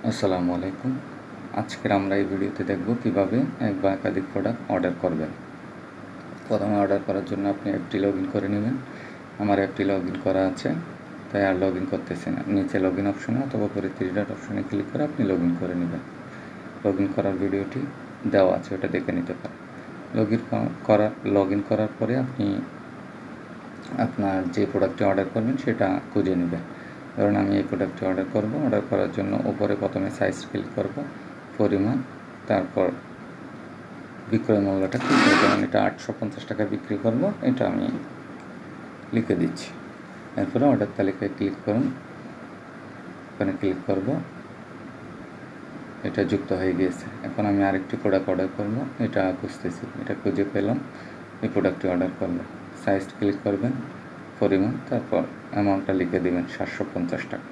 আসসালামু আলাইকুম। আজকের আমরা এই ভিডিওতে দেখব কিভাবে এক বা একাধিক প্রোডাক্ট অর্ডার করবেন। প্রথমে অর্ডার করার জন্য আপনি অ্যাপটি লগ ইন করে নেবেন। আমার অ্যাপটি লগ ইন করা আছে, তাই আর লগ ইন করতেছি না। নিচে লগ ইন অপশনে অথবা উপরে 3 ডট অপশনে ক্লিক করে আপনি লগ ইন করে নেবেন। লগ ইন করার ভিডিওটি দেওয়া আছে, ওটা দেখে নিতে পারেন। লগ ইন করার পরে আপনি আপনার যে প্রোডাক্টটি অর্ডার করবেন সেটা খুঁজে নেবেন। ধরুন আমি এই প্রোডাক্টটি অর্ডার করব। অর্ডার করার জন্য উপরে প্রথমে সাইজ ক্লিক করব, পরিমাণ, তারপর বিক্রয় মূল্যটা ক্লিক করব। যেমন এটা 850 টাকা বিক্রি করব, এটা আমি লিখে দিচ্ছি। এরপরে অর্ডার তালিকায় ক্লিক করুন, ওখানে ক্লিক করব, এটা যুক্ত হয়ে গিয়েছে। এখন আমি আরেকটি প্রোডাক্ট অর্ডার করব, এটা খুঁজতেছি, এটা খুঁজে পেলাম, এই প্রোডাক্টটি অর্ডার করব। সাইজ ক্লিক করবেন, পরিমাণ, তারপর অ্যামাউন্টটা লিখে দেবেন 750 টাকা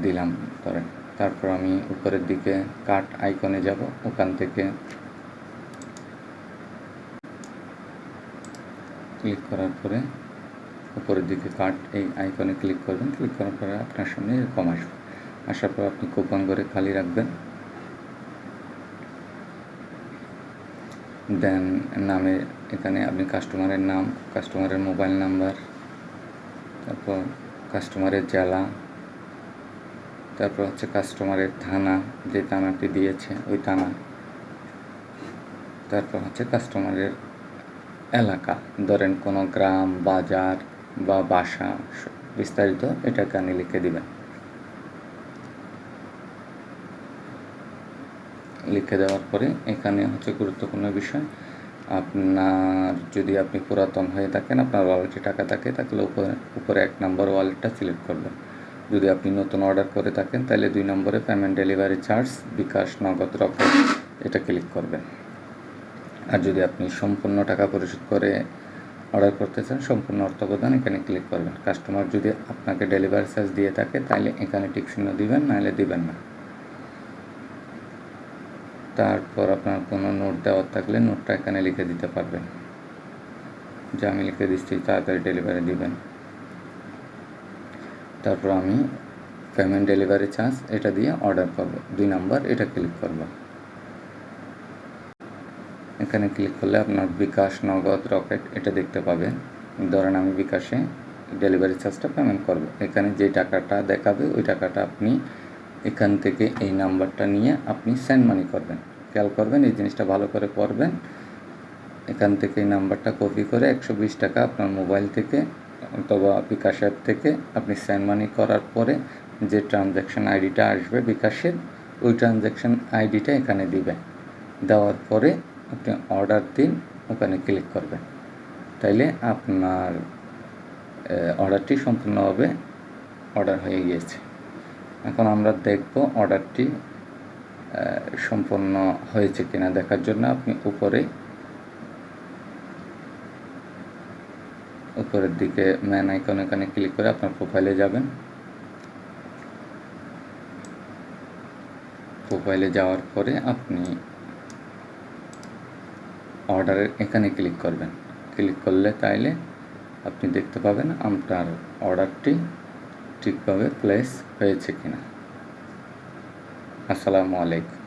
দিলাম ধরেন। তারপর আমি উপরের দিকে কার্ট আইকনে যাব, ওখান থেকে ক্লিক করার পরে উপরের দিকে কার্ট এই আইকনে ক্লিক করবেন। ক্লিক করার পরে আপনার সামনে এরকম আসবে। আসার পর আপনি কুপন করে খালি রাখবেন। দেন নামে এখানে আপনি কাস্টমারের নাম, কাস্টমারের মোবাইল নাম্বার, তারপর কাস্টমারের জেলা, তারপর হচ্ছে কাস্টমারের থানা, যে থানাটি দিয়েছে ওই থানা, তারপর হচ্ছে কাস্টমারের এলাকা, ধরেন কোনো গ্রাম, বাজার বা বাসা, বিস্তারিত এটা এখানে লিখে দিবেন। লিখে দেওয়ার পরে এখানে হচ্ছে গুরুত্বপূর্ণ বিষয়, আপনার যদি আপনি পুরাতন হয়ে থাকেন, আপনার ওয়ালেটে টাকা থাকে, তাহলে উপরে 1 নম্বর ওয়ালেটটা সিলেক্ট করবেন। যদি আপনি নতুন অর্ডার করে থাকেন তাহলে 2 নম্বরে পেমেন্ট ডেলিভারি চার্জ, বিকাশ, নগদ, রকেট, এটা ক্লিক করবেন। আর যদি আপনি সম্পূর্ণ টাকা পরিশোধ করে অর্ডার করতে চান, সম্পূর্ণ অর্থ প্রদান, এখানে ক্লিক করবেন। কাস্টমার যদি আপনাকে ডেলিভারি চার্জ দিয়ে থাকে তাহলে এখানে টিক চিহ্ন দিবেন, নাহলে দিবেন না। তারপর আপনার কোনো নোট দেওয়ার থাকলে নোটটা এখানে লিখে দিতে পারবেন, যে আমি লিখে দিচ্ছি তাড়াতাড়ি ডেলিভারি দিবেন। তারপর আমি পেমেন্ট ডেলিভারি চার্জ এটা দিয়ে অর্ডার করব, 2 নম্বর, এটা ক্লিক করব। এখানে ক্লিক করলে আপনার বিকাশ, নগদ, রকেট এটা দেখতে পাবেন। ধরেন আমি বিকাশে ডেলিভারি চার্জটা পেমেন্ট করব। এখানে যে টাকাটা দেখাবে ওই টাকাটা আপনি এখান থেকে এই নাম্বারটা নিয়ে আপনি সেন্ড মানি করবেন। খেয়াল করবেন, এই জিনিসটা ভালো করে পড়বেন। এখান থেকে এই নাম্বারটা কপি করে 120 টাকা আপনার মোবাইল থেকে অথবা বিকাশ অ্যাপ থেকে আপনি সেন্ড মানি করার পরে যে ট্রানজ্যাকশান আইডিটা আসবে বিকাশের, ওই ট্রানজ্যাকশান আইডিটা এখানে দিবেন। দেওয়ার পরে আপনি অর্ডার দিন, ওখানে ক্লিক করবেন। তাইলে আপনার অর্ডারটি সম্পূর্ণভাবে অর্ডার হয়ে গিয়েছে। এখন আমরা দেখব অর্ডারটি সম্পূর্ণ হয়েছে কিনা দেখার জন্য আপনি উপরের দিকে ম্যান আইকন, এখানে ক্লিক করে আপনার প্রোফাইলে যাবেন। প্রোফাইলে যাওয়ার পরে আপনি অর্ডারের এখানে ক্লিক করবেন। ক্লিক করলে তাইলে আপনি দেখতে পাবেন আপনার অর্ডারটি ঠিকভাবে প্লেস হয়েছে কিনা। আসসালামু আলাইকুম।